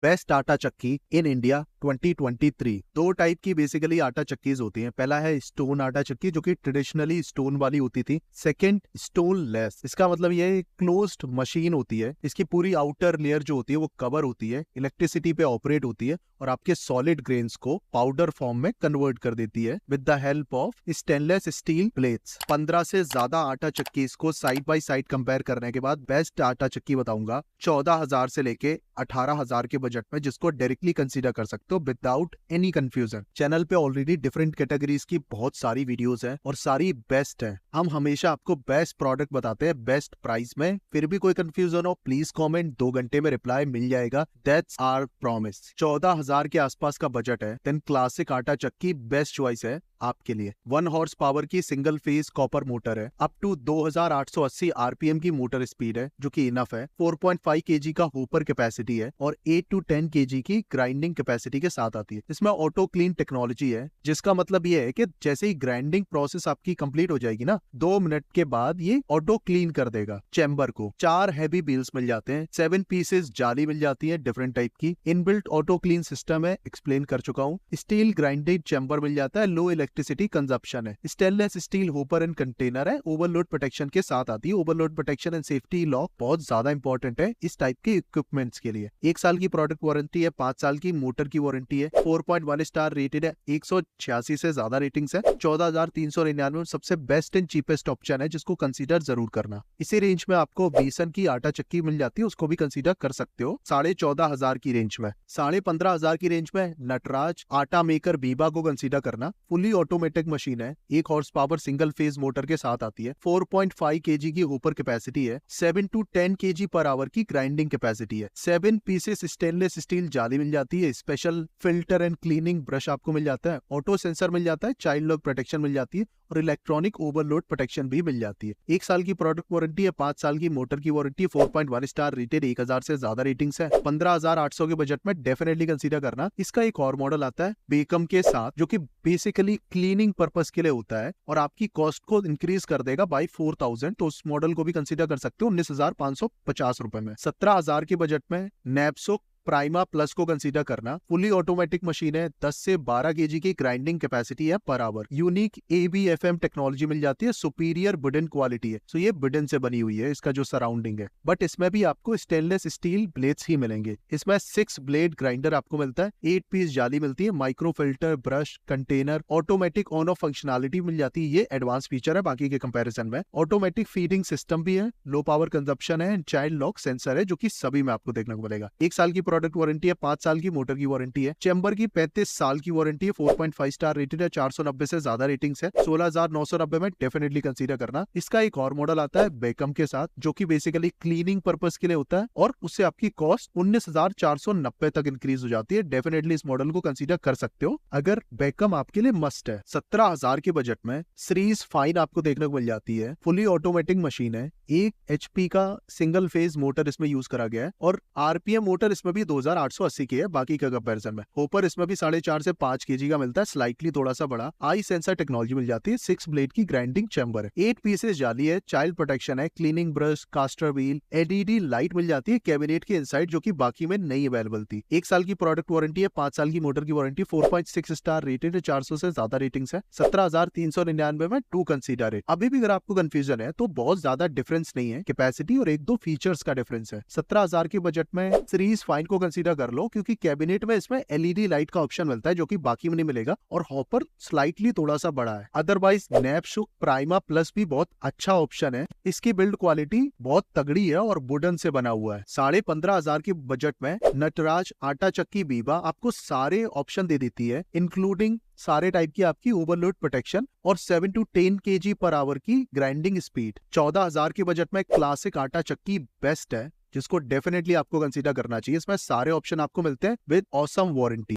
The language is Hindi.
बेस्ट आटा चक्की इन इंडिया 2023। दो टाइप की बेसिकली आटा चक्कीज होती हैं। पहला है स्टोन आटा चक्की जो कि ट्रेडिशनली स्टोन वाली होती थी। Second stone less. इसका मतलब ये क्लोज्ड मशीन होती है। इसकी पूरी आउटर लेयर जो होती है वो कवर होती है, इलेक्ट्रिसिटी पे ऑपरेट होती है और आपके सॉलिड ग्रेन्स को पाउडर फॉर्म में कन्वर्ट कर देती है with the help of stainless steel plates. 15 से ज्यादा आटा चक्कीज को साइड बाय साइड कंपेयर करने के बाद बेस्ट आटा चक्की बताऊंगा 14,000 से लेके 18,000 के बजट में, जिसको डायरेक्टली कंसीडर कर सकते हो विदाउट एनी कंफ्यूजन। चैनल पे ऑलरेडी डिफरेंट कैटेगरीज की बहुत सारी वीडियोस हैं और सारी बेस्ट हैं। हम हमेशा आपको बेस्ट प्रोडक्ट बताते हैं बेस्ट प्राइस में। फिर भी कोई कंफ्यूजन हो प्लीज कमेंट, 2 घंटे में रिप्लाई मिल जाएगा। That's our promise. 14,000 के आसपास का बजट है देन क्लासिक आटा चक्की बेस्ट चॉइस है आपके लिए। 1 हॉर्स पावर की सिंगल फेज कॉपर मोटर है। अप टू 2880 आरपीएम की मोटर स्पीड है जो कि इनफ है। 4.5 केजी का होपर कैपेसिटी है और 8 to 10 केजी की ग्राइंडिंग कैपेसिटी के साथ आती है। इसमें ऑटो क्लीन टेक्नोलॉजी है, जिसका मतलब ये है कि जैसे ही ग्राइंडिंग प्रोसेस आपकी कंप्लीट हो जाएगी ना, 2 मिनट के बाद ये ऑटो क्लीन कर देगा चैम्बर को। 4 हैवी बील्स मिल जाते हैं, 7 पीसेस जाली मिल जाती है डिफरेंट टाइप की। इनबिल्ट ऑटो क्लीन सिस्टम है, एक्सप्लेन कर चुका हूँ। स्टील ग्राइंडेड चैम्बर मिल जाता है, लो इलेक्ट्रिसिटी कंजप्शन है। Stainless steel hopper and container है, ओवरलोड प्रोटेक्शन के साथ आती है। Overload protection and safety lock बहुत ज्यादा इंपॉर्टेंट है इस टाइप के इक्विपमेंट्स के लिए। 1 साल की प्रोडक्ट वारंटी है, 5 साल की मोटर की वारंटी है। 4.1 स्टार रेटेड है, 186 से ज्यादा रेटिंग्स है। 14,399 सबसे बेस्ट एंड चीपेस्ट ऑप्शन है जिसको कंसीडर जरूर करना। इसी रेंज में आपको बीसन की आटा चक्की मिल जाती है, उसको भी कंसीडर कर सकते हो 14,500 की रेंज में। 15,500 की रेंज में नटराज आटा मेकर बीबा को कंसीडर करना। फुली ऑटोमेटिक मशीन है, 1 horse power single phase motor के साथ आती है। 4.5 केजी की होपर कैपेसिटी है। 7 to 10 केजी पर आवर की ग्राइंडिंग कैपेसिटी है। 7 पीसेस स्टेनलेस स्टील जाली मिल जाती है। Special filter and cleaning brush आपको मिल जाता है। ऑटो सेंसर मिल जाता है, चाइल्ड लॉक प्रोटेक्शन मिल जाती है और इलेक्ट्रॉनिक ओवरलोड प्रोटेक्शन भी मिल जाती है। 1 साल की प्रोडक्ट वारंटी है, 5 साल की मोटर की वारंटी है। 4.1 स्टार रेटेड, 1,000 से ज्यादा रेटिंग्स है। 15,800 के बजट में डेफिनेटली कंसीडर करना। इसका एक और मॉडल आता है बेकम के साथ, जो कि बेसिकली क्लीनिंग पर्पस के लिए होता है और आपकी कॉस्ट को इंक्रीज कर देगा बाई 4,000, तो उस मॉडल को भी कंसीडर कर सकते हो 19,550 रुपए में। 17,000 के बजट में नैपसो प्राइमा प्लस को कंसीडर करना। फुली ऑटोमेटिक मशीन है, 10 से 12 केजी की ग्राइंडिंग कैपेसिटी है per hour. Unique ABFM technology मिल जाती है, सुपीरियर वुडन क्वालिटी है, सो ये वुडन से बनी हुई है इसका जो सराउंडिंग है। बट इसमें भी आपको स्टेनलेस स्टील ब्लेड्स ही मिलेंगे। इसमें 6 ब्लेड ग्राइंडर आपको मिलता है, 8 पीस जाली मिलती है, micro filter, brush, container, automatic on off functionality मिल जाती है। ये एडवांस फीचर है बाकी के कंपेरिजन में। ऑटोमेटिक फीडिंग सिस्टम भी है, लो पावर कंजप्शन है, चाइल्ड लॉक सेंसर है जो कि सभी में आपको देखने को मिलेगा। 1 साल की प्रोडक्ट वारंटी है, 5 साल की मोटर की वारंटी है। चैम्बर की 35 साल की वारंटी है। 4.5 स्टार रेटेड है, 490 से ज्यादा रेटिंग्स है। 16,990 में डेफिनेटली कंसीडर करना। इसका एक और मॉडल आता है बेकम के साथ, जो कि बेसिकली क्लीनिंग पर्पस के लिए होता है और उससे आपकी कॉस्ट 19,490 तक इंक्रीज हो जाती है। डेफिनेटली इस मॉडल को कंसीडर कर सकते हो अगर बेकम आपके लिए मस्ट है। 17,000 के बजट में सीरीज फाइन आपको देखने को मिल जाती है। फुली ऑटोमेटिक मशीन है, 1 HP का सिंगल फेज मोटर इसमें यूज करा गया है और आरपीएम मोटर इसमें भी 2,880 की है बाकी का कंपैरिजन में। होपर इसमें भी 4.5 से 5 केजी का मिलता है, स्लाइटली थोड़ा सा बड़ा। आई सेंसर टेक्नोलॉजी मिल जाती है, 6 ब्लेड की ग्राइंडिंग चैम्बर है, 8 पीसेस जाली है, चाइल्ड प्रोटेक्शन है, cleaning brush, caster wheel, LED light मिल जाती है कैबिनेट के इनसाइड, जो कि बाकी में नहीं अवेलेबल थी। 1 साल की प्रोडक्ट वारंटी है, 5 साल की मोटर की वारंटी। 4.6 स्टार रेटेड है, 400 से ज्यादा रेटिंग्स है। 17,399 में 2 कंसीडर है। अभी भी अगर आपको कंफ्यूजन है तो बहुत ज्यादा डिफरेंस नहीं है, कैपेसिटी और 1-2 फीचर्स का डिफरेंस है। 17,000 के बजट में सीरीज फाइन को कंसीडर कर लो, क्योंकि कैबिनेट में इसमें LED लाइट का ऑप्शन मिलता है जो कि बाकी में नहीं मिलेगा और हॉपर स्लाइटली थोड़ा सा बड़ा है। अदरवाइज नैपशुक प्राइमा प्लस भी बहुत अच्छा ऑप्शन है। इसकी बिल्ड क्वालिटी बहुत तगड़ी है और वुडन से बना हुआ है। 15,500 के बजट में नटराज आटा चक्की बीबा आपको सारे ऑप्शन दे देती है, इंक्लूडिंग सारे टाइप की आपकी ओवरलोड प्रोटेक्शन और 7 to 10 केजी पर आवर की ग्राइंडिंग स्पीड। 14,000 के बजट में क्लासिक आटा चक्की बेस्ट है, जिसको डेफिनेटली आपको कंसीडर करना चाहिए। इसमें सारे ऑप्शन आपको मिलते हैं विद ऑसम वारंटी।